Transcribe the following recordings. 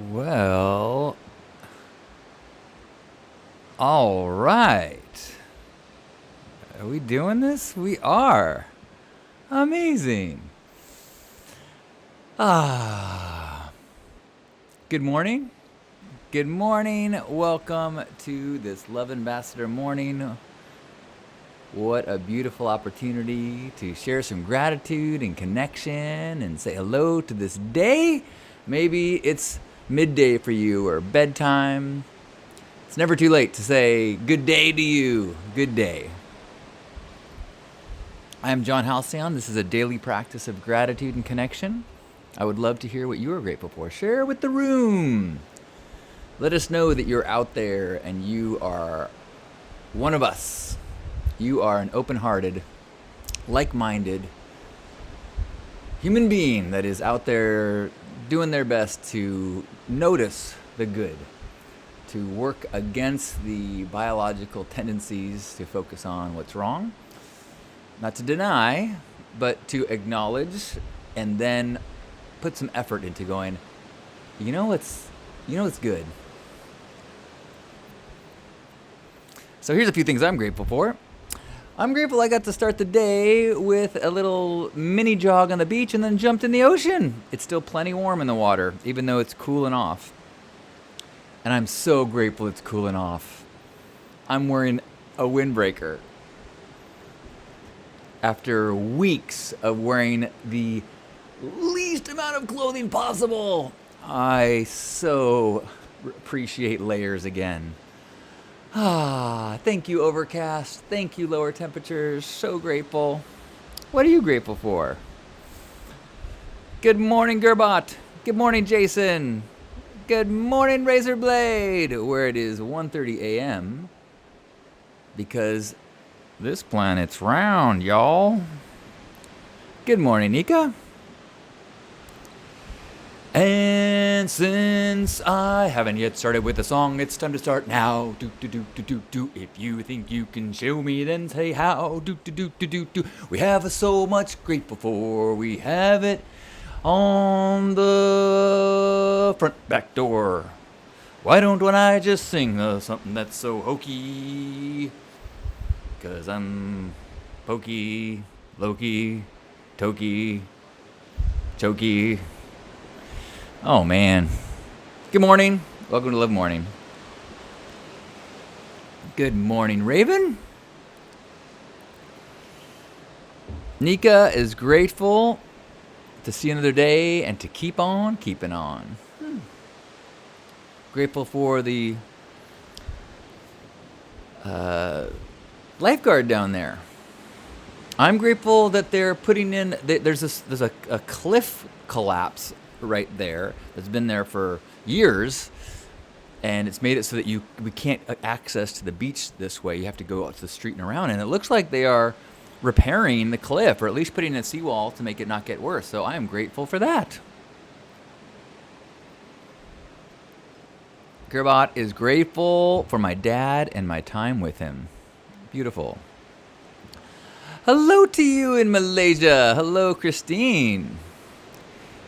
Well, all right. Are we doing this? We are. Amazing. Good morning. Good morning. Welcome to this Love Ambassador morning. What a beautiful opportunity to share some gratitude and connection and say hello to this day. Maybe it's midday for you or bedtime. It's never too late to say good day to you. Good day. I am John Halcyon. This is a daily practice of gratitude and connection. I would love to hear what you are grateful for. Share with the room. Let us know that you're out there and you are one of us. You are an open-hearted, like-minded human being that is out there doing their best to notice the good, to work against the biological tendencies to focus on what's wrong, not to deny, but to acknowledge and then put some effort into going, you know what's good. So here's a few things I'm grateful for. I'm grateful I got to start the day with a little mini jog on the beach and then jumped in the ocean. It's still plenty warm in the water, even though it's cooling off. And I'm so grateful it's cooling off. I'm wearing a windbreaker. After weeks of wearing the least amount of clothing possible, I so appreciate layers again. Thank you, overcast. Thank you, lower temperatures. So grateful. What are you grateful for? Good morning, Gerbot. Good morning, Jason. Good morning, Razorblade, where it is 1:30 a.m. because this planet's round, y'all. Good morning, Nika. And since I haven't yet started with the song, it's time to start now. Do do do do do do. If you think you can show me, then say how. Do do do do do do. We have so much grateful for. We have it on the front back door. Why don't I just sing something that's so hokey? 'Cause I'm pokey, Loki, Toki, Choky. Oh, man. Good morning. Welcome to Love Morning. Good morning, Raven. Nika is grateful to see another day and to keep on keeping on. Grateful for the lifeguard down there. I'm grateful that they're putting in. There's a cliff collapse right there that's been there for years, and it's made it so that we can't access to the beach this way. You have to go out to the street and around, and it looks like they are repairing the cliff, or at least putting in a seawall to make it not get worse. So I am grateful for that. Gerbot is grateful for my dad and my time with him. Beautiful. Hello to you in Malaysia. Hello, Christine.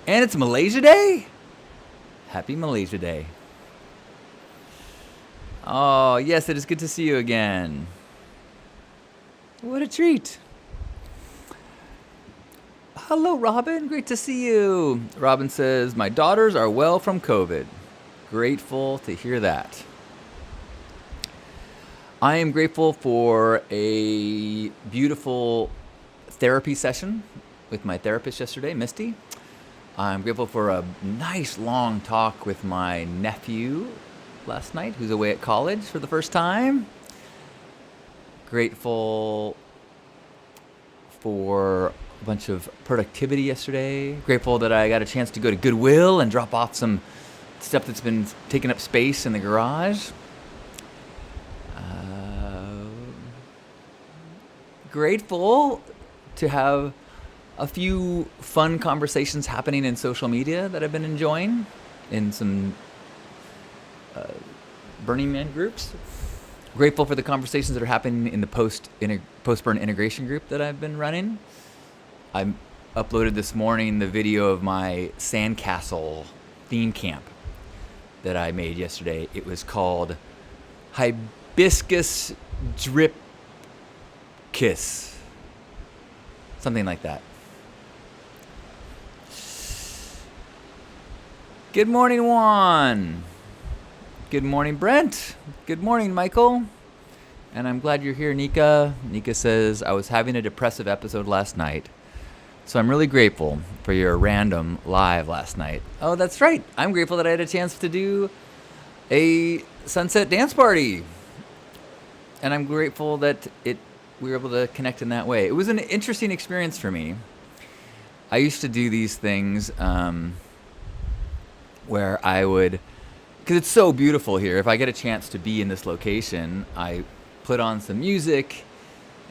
And it's Malaysia Day? Happy Malaysia Day. Oh, yes, it is good to see you again. What a treat. Hello, Robin. Great to see you. Robin says, my daughters are well from COVID. Grateful to hear that. I am grateful for a beautiful therapy session with my therapist yesterday, Misty. I'm grateful for a nice long talk with my nephew last night, who's away at college for the first time. Grateful for a bunch of productivity yesterday. Grateful that I got a chance to go to Goodwill and drop off some stuff that's been taking up space in the garage. Grateful to have a few fun conversations happening in social media that I've been enjoying in some Burning Man groups. Grateful for the conversations that are happening in the post-burn integration group that I've been running. uploaded this morning the video of my sandcastle theme camp that I made yesterday. It was called Hibiscus Drip Kiss. Something like that. Good morning, Juan. Good morning, Brent. Good morning, Michael. And I'm glad you're here, Nika. Nika says, I was having a depressive episode last night, so I'm really grateful for your random live last night. Oh, that's right. I'm grateful that I had a chance to do a sunset dance party. And I'm grateful that we were able to connect in that way. It was an interesting experience for me. I used to do these things where I would, because it's so beautiful here, if I get a chance to be in this location, I put on some music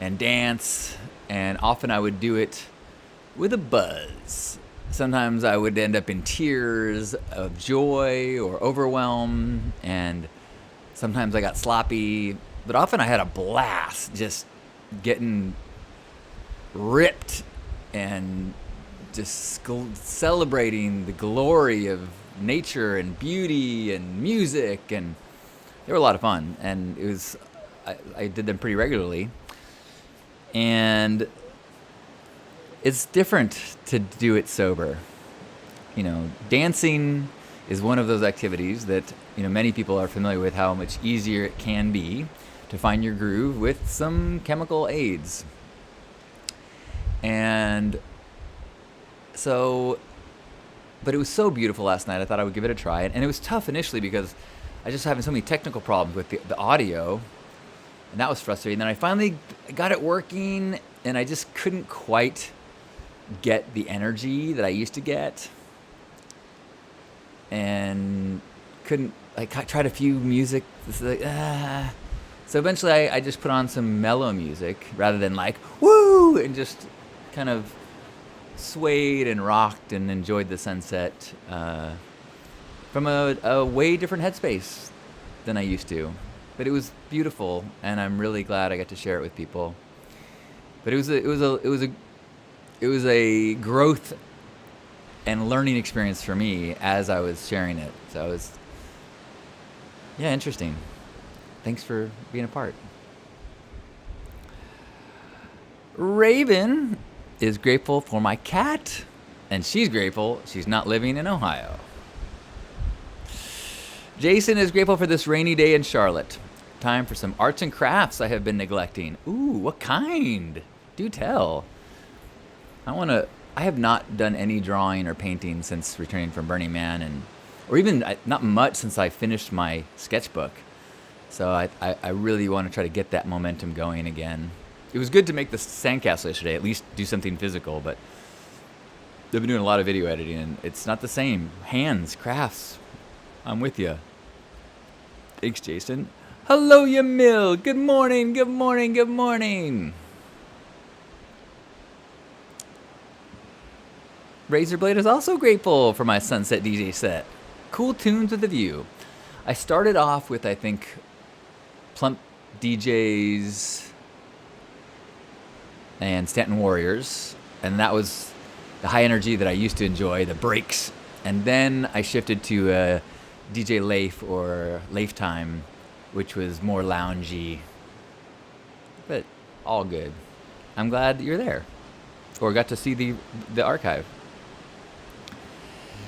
and dance, and often I would do it with a buzz. Sometimes I would end up in tears of joy or overwhelm, and sometimes I got sloppy, but often I had a blast just getting ripped and just celebrating the glory of nature and beauty and music, and they were a lot of fun, and it was I did them pretty regularly. And it's different to do it sober. Dancing is one of those activities that many people are familiar with, how much easier it can be to find your groove with some chemical aids. And so, but it was so beautiful last night, I thought I would give it a try. And it was tough initially because I just having so many technical problems with the audio, and that was frustrating. Then I finally got it working, and I just couldn't quite get the energy that I used to get. And I tried a few music. So eventually I just put on some mellow music rather than like, woo, and just kind of swayed and rocked and enjoyed the sunset from a way different headspace than I used to. But it was beautiful, and I'm really glad I got to share it with people. But it was a growth and learning experience for me as I was sharing it. So it was, interesting. Thanks for being a part. Raven is grateful for my cat, and she's grateful she's not living in Ohio. Jason is grateful for this rainy day in Charlotte. Time for some arts and crafts I have been neglecting. Ooh, what kind? Do tell. I have not done any drawing or painting since returning from Burning Man, or even not much since I finished my sketchbook. So I really want to try to get that momentum going again. It was good to make the sandcastle yesterday, at least do something physical, but I've been doing a lot of video editing, and it's not the same. Hands, crafts. I'm with you. Thanks, Jason. Hello, Yamil. Good morning, good morning, good morning. Razorblade is also grateful for my sunset DJ set. Cool tunes with a view. I started off with, I think, Plump DJs and Stanton Warriors, and that was the high energy that I used to enjoy, the breaks. And then I shifted to DJ Leif or Leif Time, which was more loungy, but all good. I'm glad you're there, or got to see the archive.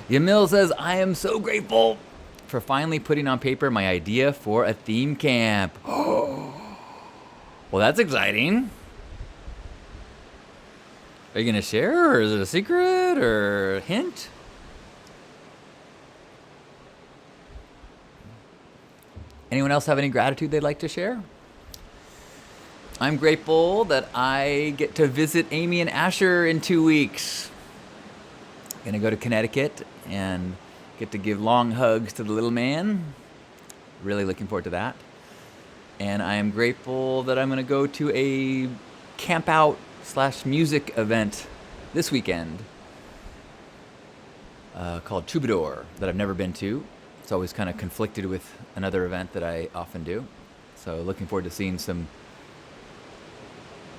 Yamil says, I am so grateful for finally putting on paper my idea for a theme camp. Well, that's exciting. Are you going to share, or is it a secret, or a hint? Anyone else have any gratitude they'd like to share? I'm grateful that I get to visit Amy and Asher in 2 weeks. Gonna go to Connecticut and get to give long hugs to the little man. Really looking forward to that. And I am grateful that I'm gonna go to a camp out / music event this weekend called Troubadour that I've never been to. It's always kind of conflicted with another event that I often do. So looking forward to seeing some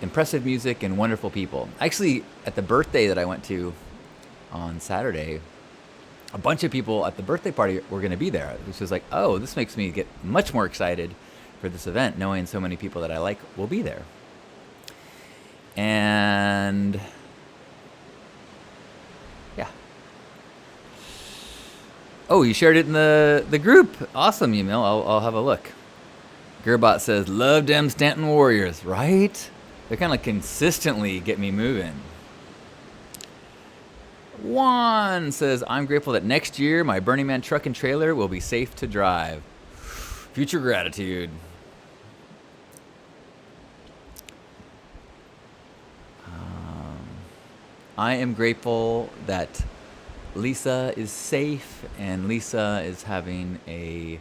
impressive music and wonderful people. Actually, at the birthday that I went to on Saturday, a bunch of people at the birthday party were going to be there, which was like, oh, this makes me get much more excited for this event, knowing so many people that I like will be there. And yeah. Oh, you shared it in the group. Awesome, email. I'll have a look. Gerbot says, love them Stanton Warriors, right? They kind of consistently get me moving. Juan says, I'm grateful that next year my Burning Man truck and trailer will be safe to drive. Future gratitude. I am grateful that Lisa is safe and Lisa is having a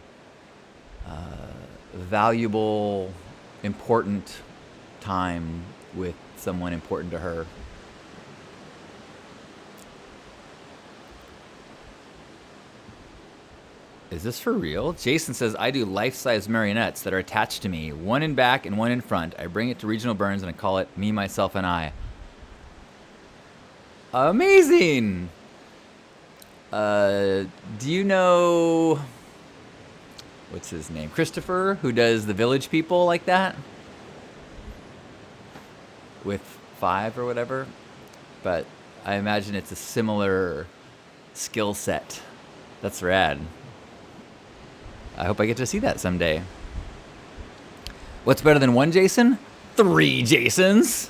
valuable, important time with someone important to her. Is this for real? Jason says, I do life-size marionettes that are attached to me, one in back and one in front. I bring it to Regional Burns and I call it Me, Myself, and I. Amazing! Do you know, what's his name? Christopher, who does the Village People like that? With 5 or whatever. But I imagine it's a similar skill set. That's rad. I hope I get to see that someday. What's better than 1 Jason? 3 Jasons!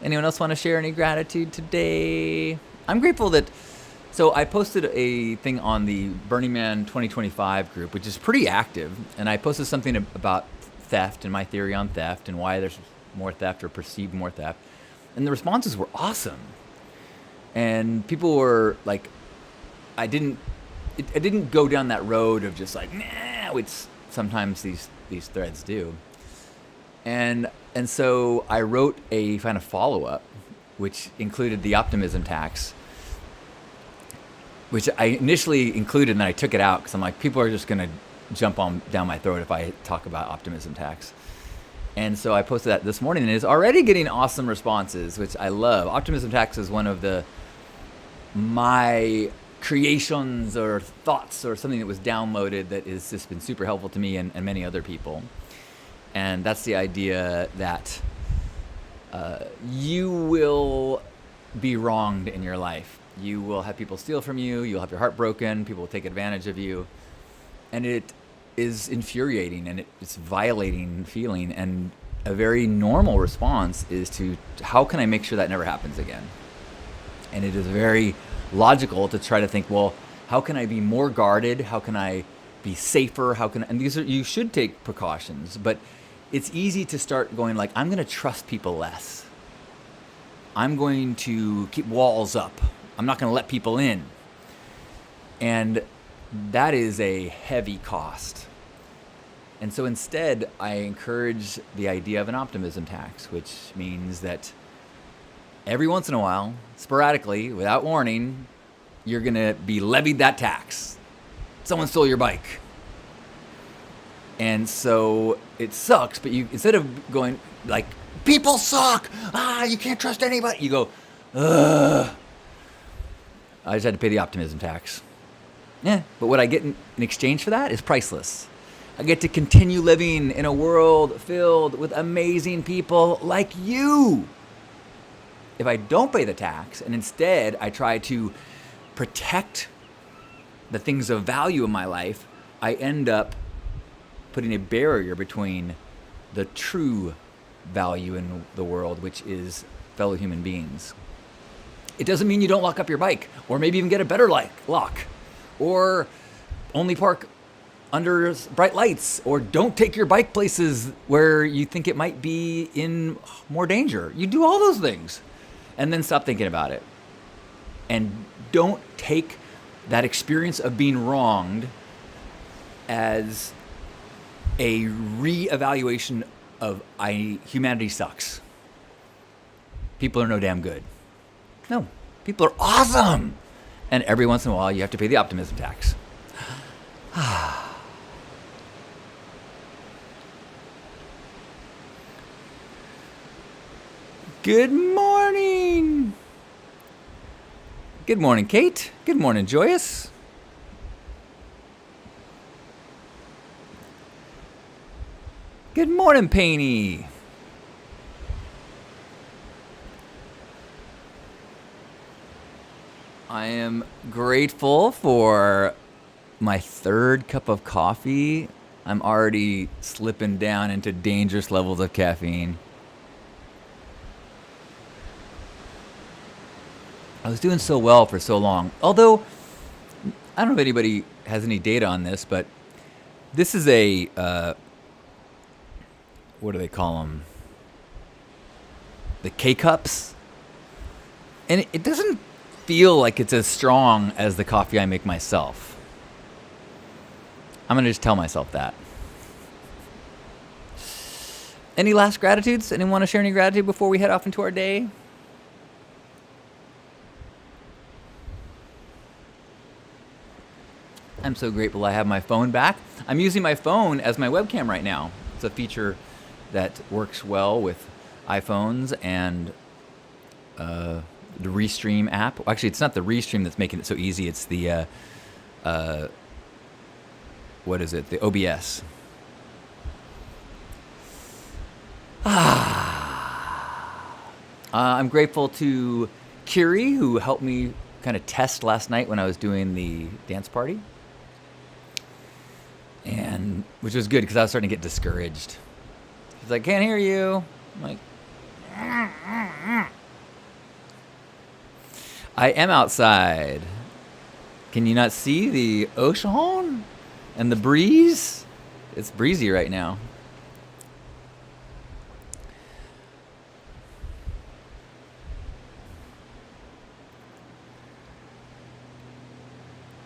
Anyone else want to share any gratitude today? I'm grateful that... So I posted a thing on the Burning Man 2025 group, which is pretty active. And I posted something about theft and my theory on theft and why there's more theft or perceived more theft. And the responses were awesome. And people were like... I didn't go down that road of just like, nah, which sometimes these threads do. And so I wrote a kind of follow-up, which included the optimism tax, which I initially included and then I took it out because I'm like, people are just going to jump down my throat if I talk about optimism tax. And so I posted that this morning and it's already getting awesome responses, which I love. Optimism tax is one of my creations or thoughts or something that was downloaded that has just been super helpful to me and many other people. And that's the idea that you will be wronged in your life. You will have people steal from you. You'll have your heart broken. People will take advantage of you. And it is infuriating and it's violating feeling. And a very normal response is to, how can I make sure that never happens again? And it is very logical to try to think, well, how can I be more guarded? How can I be safer? And you should take precautions, but it's easy to start going like, I'm going to trust people less. I'm going to keep walls up. I'm not going to let people in. And that is a heavy cost. And so instead, I encourage the idea of an optimism tax, which means that every once in a while, sporadically, without warning, you're going to be levied that tax. Someone stole your bike. And so it sucks, but you, instead of going like, people suck, you can't trust anybody, you go, ugh. I just had to pay the optimism tax. Yeah, but what I get in exchange for that is priceless. I get to continue living in a world filled with amazing people like you. If I don't pay the tax and instead I try to protect the things of value in my life, I end up putting a barrier between the true value in the world, which is fellow human beings. It doesn't mean you don't lock up your bike, or maybe even get a better lock, or only park under bright lights, or don't take your bike places where you think it might be in more danger. You do all those things, and then stop thinking about it. And don't take that experience of being wronged as a re-evaluation of humanity sucks. People are no damn good. No, people are awesome. And every once in a while, you have to pay the optimism tax. Good morning. Good morning, Kate. Good morning, Joyous. Good morning, Painey. I am grateful for my third cup of coffee. I'm already slipping down into dangerous levels of caffeine. I was doing so well for so long. Although, I don't know if anybody has any data on this, but this is a, what do they call them? The K-Cups. And it doesn't feel like it's as strong as the coffee I make myself. I'm going to just tell myself that. Any last gratitudes? Anyone want to share any gratitude before we head off into our day? I'm so grateful I have my phone back. I'm using my phone as my webcam right now. It's a feature that works well with iPhones and the Restream app. Actually, it's not the Restream that's making it so easy. It's the, what is it? The OBS. I'm grateful to Kiri, who helped me kind of test last night when I was doing the dance party. And which was good because I was starting to get discouraged. She's like, can't hear you. I'm like, I am outside. Can you not see the ocean and the breeze? It's breezy right now.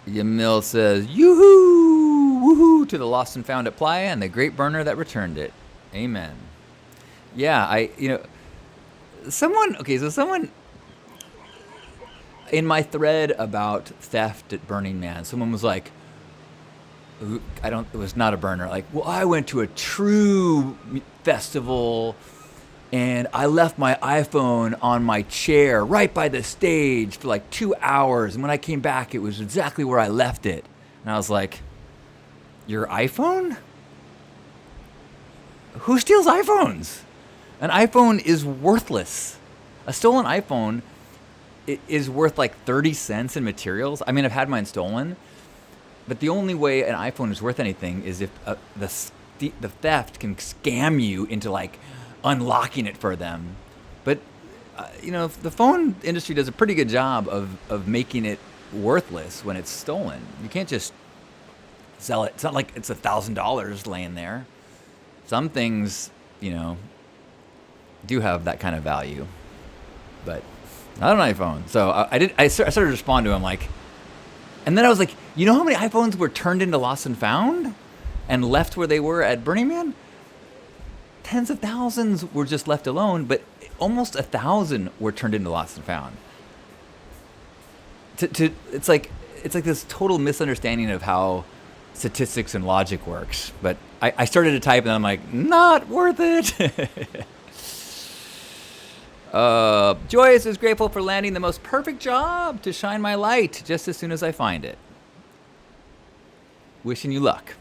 Yamil says, yoo-hoo, woohoo, to the lost and found at Playa and the great burner that returned it. Amen. Yeah, someone in my thread about theft at Burning Man, someone was like, it was not a burner. Like, well, I went to a true festival and I left my iPhone on my chair right by the stage for like 2 hours. And when I came back, it was exactly where I left it. And I was like, your iPhone? Who steals iPhones? An iPhone is worthless. A stolen iPhone is worth like 30 cents in materials. I mean, I've had mine stolen. But the only way an iPhone is worth anything is if the theft can scam you into like unlocking it for them. But the phone industry does a pretty good job of making it worthless when it's stolen. You can't just sell it. It's not like it's $1,000 laying there. Some things, do have that kind of value, but not an iPhone. So I started to respond to him like, and then I was like, you know how many iPhones were turned into lost and found and left where they were at Burning Man? Tens of thousands were just left alone, but almost 1,000 were turned into lost and found. It's like this total misunderstanding of how statistics and logic works. But I started to type and I'm like, not worth it. Joyous is grateful for landing the most perfect job to shine my light just as soon as I find it. Wishing you luck.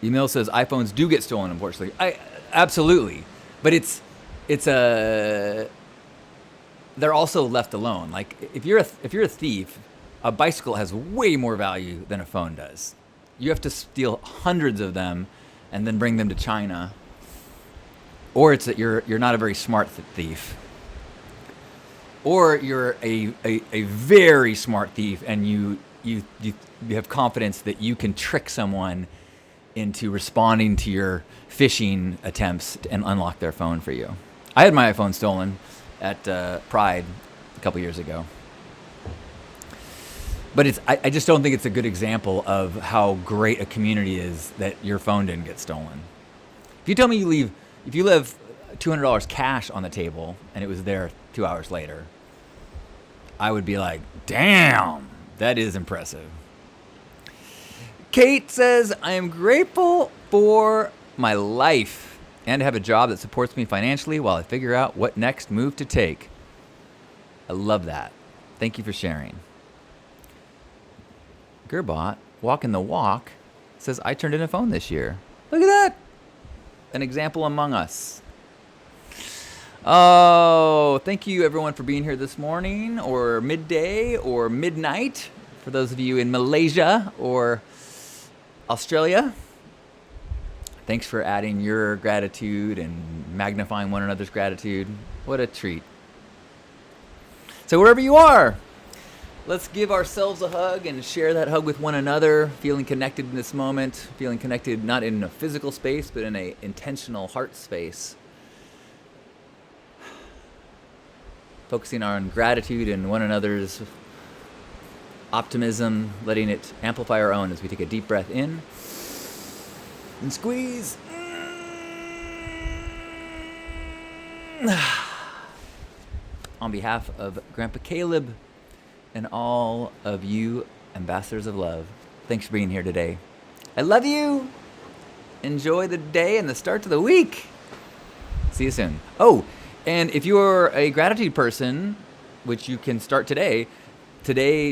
Emil says iPhones do get stolen, unfortunately. Absolutely, but they're also left alone. Like if you're a thief, a bicycle has way more value than a phone does. You have to steal hundreds of them and then bring them to China. Or it's that you're not a very smart thief. Or you're a very smart thief and you have confidence that you can trick someone into responding to your phishing attempts and unlock their phone for you. I had my iPhone stolen at Pride a couple years ago. But I just don't think it's a good example of how great a community is that your phone didn't get stolen. If you tell me if you leave $200 cash on the table and it was there 2 hours later, I would be like, damn, that is impressive. Kate says, I am grateful for my life and to have a job that supports me financially while I figure out what next move to take. I love that. Thank you for sharing. Gerbot, walking the walk, says, I turned in a phone this year. Look at that. An example among us. Oh, thank you everyone for being here this morning or midday or midnight. For those of you in Malaysia or Australia, thanks for adding your gratitude and magnifying one another's gratitude. What a treat. So wherever you are, let's give ourselves a hug and share that hug with one another, feeling connected in this moment, feeling connected not in a physical space, but in an intentional heart space. Focusing on gratitude and one another's optimism, letting it amplify our own as we take a deep breath in and squeeze. On behalf of Grandpa Caleb and all of you ambassadors of love, thanks for being here today. I love you. Enjoy the day and the start to the week. See you soon. Oh, and if you're a gratitude person, which you can start today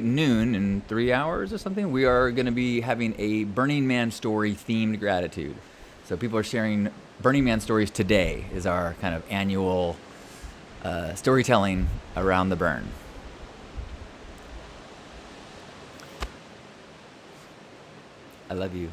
noon in 3 hours or something, we are going to be having a Burning Man story themed gratitude. So people are sharing Burning Man stories today is our kind of annual storytelling around the burn. I love you.